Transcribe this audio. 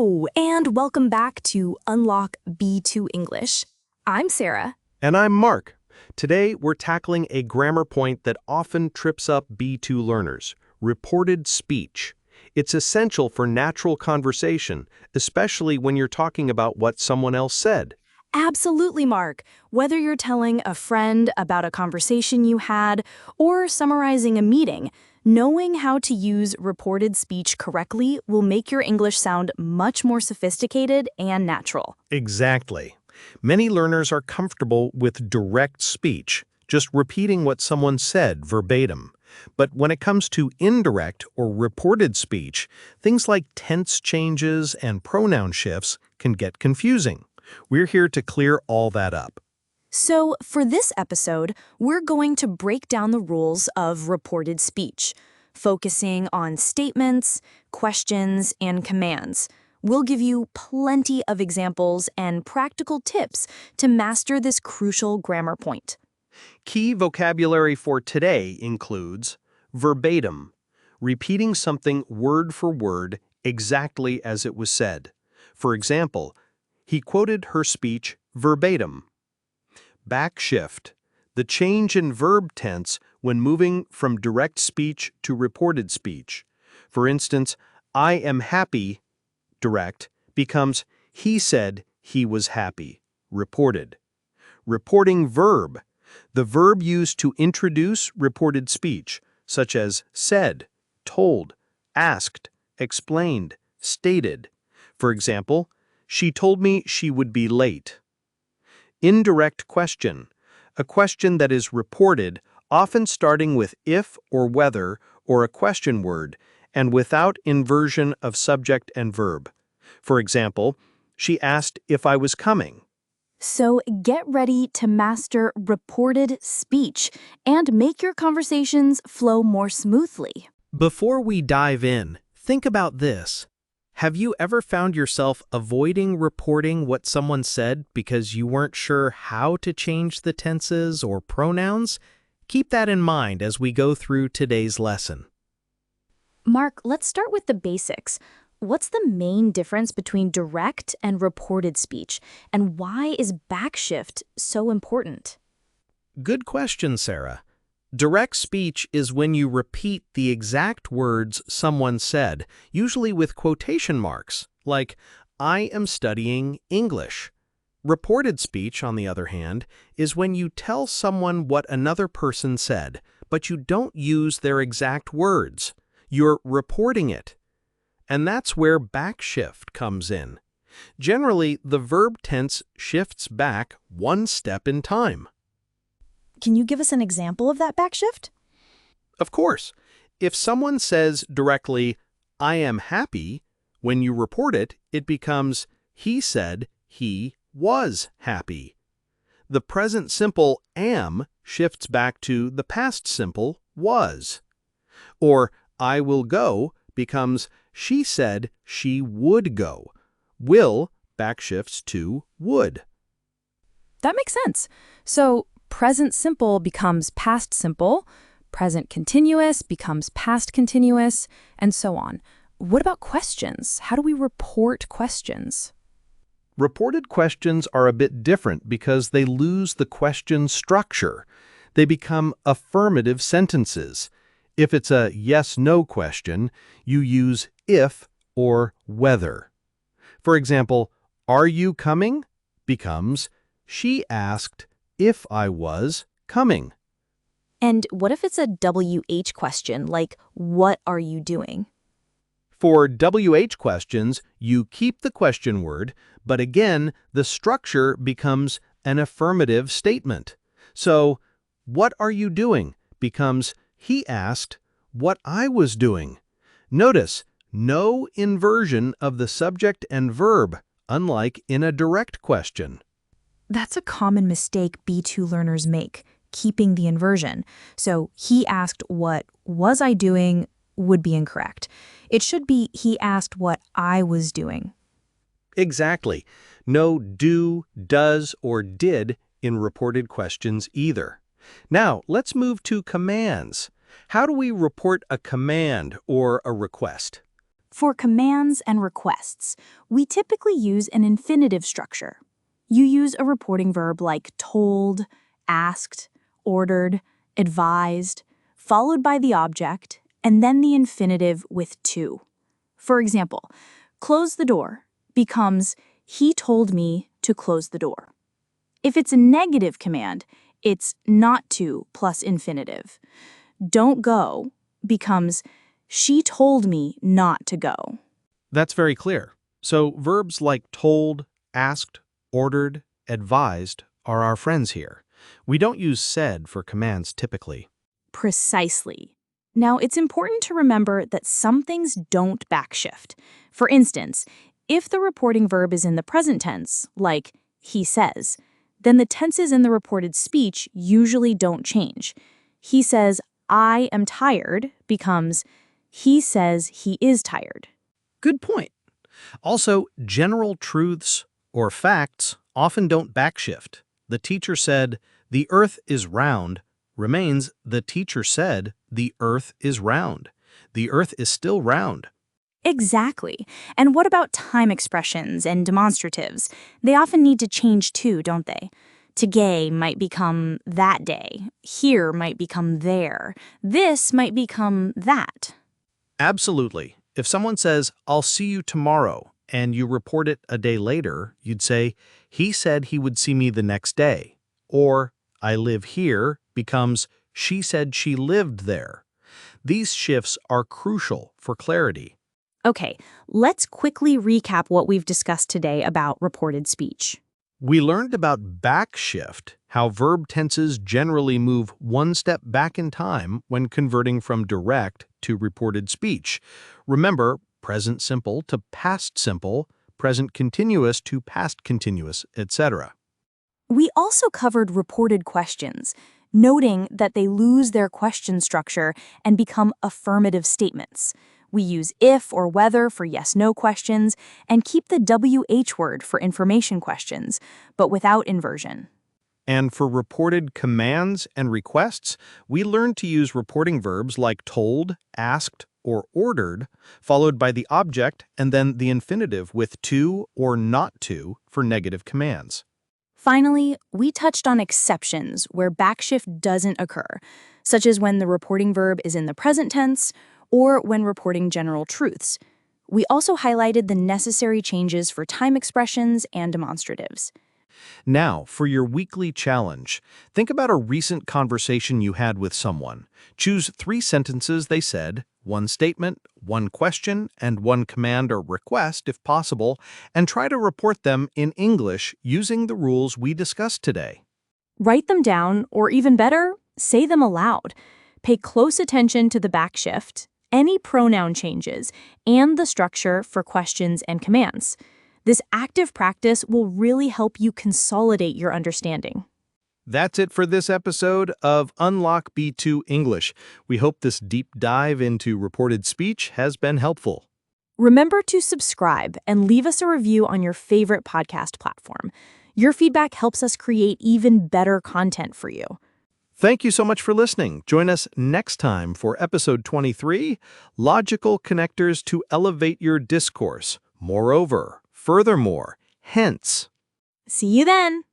Hello, and welcome back to Unlock B2 English. I'm Sarah. And I'm Mark. Today, we're tackling a grammar point that often trips up B2 learners, reported speech. It's essential for natural conversation, especially when you're talking about what someone else said. Absolutely, Mark. Whether you're telling a friend about a conversation you had or summarizing a meeting, knowing how to use reported speech correctly will make your English sound much more sophisticated and natural. Exactly. Many learners are comfortable with direct speech, just repeating what someone said verbatim. But when it comes to indirect or reported speech, things like tense changes and pronoun shifts can get confusing. We're here to clear all that up. So, for this episode, we're going to break down the rules of reported speech, focusing on statements, questions, and commands. We'll give you plenty of examples and practical tips to master this crucial grammar point. Key vocabulary for today includes verbatim, repeating something word for word exactly as it was said. For example, he quoted her speech verbatim. Backshift, the change in verb tense when moving from direct speech to reported speech. For instance, I am happy, direct, becomes he said he was happy, reported. Reporting verb, the verb used to introduce reported speech, such as said, told, asked, explained, stated. For example, she told me she would be late. Indirect question, a question that is reported, often starting with if or whether or a question word, and without inversion of subject and verb. For example, she asked if I was coming. So get ready to master reported speech and make your conversations flow more smoothly. Before we dive in, think about this. Have you ever found yourself avoiding reporting what someone said because you weren't sure how to change the tenses or pronouns? Keep that in mind as we go through today's lesson. Mark, let's start with the basics. What's the main difference between direct and reported speech, and why is backshift so important? Good question, Sarah. Direct speech is when you repeat the exact words someone said, usually with quotation marks, like, I am studying English. Reported speech, on the other hand, is when you tell someone what another person said, but you don't use their exact words. You're reporting it. And that's where backshift comes in. Generally, the verb tense shifts back one step in time. Can you give us an example of that backshift? Of course, if someone says directly, I am happy, when you report it, it becomes, he said he was happy. The present simple am shifts back to the past simple was. Or I will go becomes, she said she would go. Will backshifts to would. That makes sense. So present simple becomes past simple, present continuous becomes past continuous, and so on. What about questions? How do we report questions? Reported questions are a bit different because they lose the question structure. They become affirmative sentences. If it's a yes-no question, you use if or whether. For example, are you coming? Becomes, she asked if I was coming. And what if it's a WH question, like, what are you doing? For WH questions, you keep the question word, but again, the structure becomes an affirmative statement. So, what are you doing? Becomes, he asked what I was doing. Notice, no inversion of the subject and verb, unlike in a direct question. That's a common mistake B2 learners make, keeping the inversion. So he asked what was I doing would be incorrect. It should be he asked what I was doing. Exactly. No do, does, or did in reported questions either. Now, let's move to commands. How do we report a command or a request? For commands and requests, we typically use an infinitive structure. You use a reporting verb like told, asked, ordered, advised, followed by the object, and then the infinitive with to. For example, close the door becomes he told me to close the door. If it's a negative command, it's not to plus infinitive. Don't go becomes she told me not to go. That's very clear. So verbs like told, asked, ordered, advised are our friends here. We don't use said for commands typically. Precisely. Now, it's important to remember that some things don't backshift. For instance, if the reporting verb is in the present tense, like he says, then the tenses in the reported speech usually don't change. He says, I am tired becomes he says he is tired. Good point. Also, general truths or facts often don't backshift. The teacher said, the earth is round, remains the teacher said, the earth is round. The earth is still round. Exactly. And what about time expressions and demonstratives? They often need to change too, don't they? Today might become that day. Here might become there. This might become that. Absolutely. If someone says, I'll see you tomorrow, and you report it a day later, you'd say, he said he would see me the next day. Or, I live here becomes, she said she lived there. These shifts are crucial for clarity. Okay, let's quickly recap what we've discussed today about reported speech. We learned about backshift, how verb tenses generally move one step back in time when converting from direct to reported speech. Remember, present simple to past simple, present continuous to past continuous, etc. We also covered reported questions, noting that they lose their question structure and become affirmative statements. We use if or whether for yes-no questions and keep the WH word for information questions, but without inversion. And for reported commands and requests, we learned to use reporting verbs like told, asked, or ordered, followed by the object and then the infinitive with to or not to for negative commands. Finally, we touched on exceptions where backshift doesn't occur, such as when the reporting verb is in the present tense or when reporting general truths. We also highlighted the necessary changes for time expressions and demonstratives. Now, for your weekly challenge, think about a recent conversation you had with someone. Choose 3 sentences they said, 1 statement, 1 question, and 1 command or request if possible, and try to report them in English using the rules we discussed today. Write them down, or even better, say them aloud. Pay close attention to the backshift, any pronoun changes, and the structure for questions and commands. This active practice will really help you consolidate your understanding. That's it for this episode of Unlock B2 English. We hope this deep dive into reported speech has been helpful. Remember to subscribe and leave us a review on your favorite podcast platform. Your feedback helps us create even better content for you. Thank you so much for listening. Join us next time for episode 23, Logical Connectors to Elevate Your Discourse. Moreover, furthermore, hence. See you then!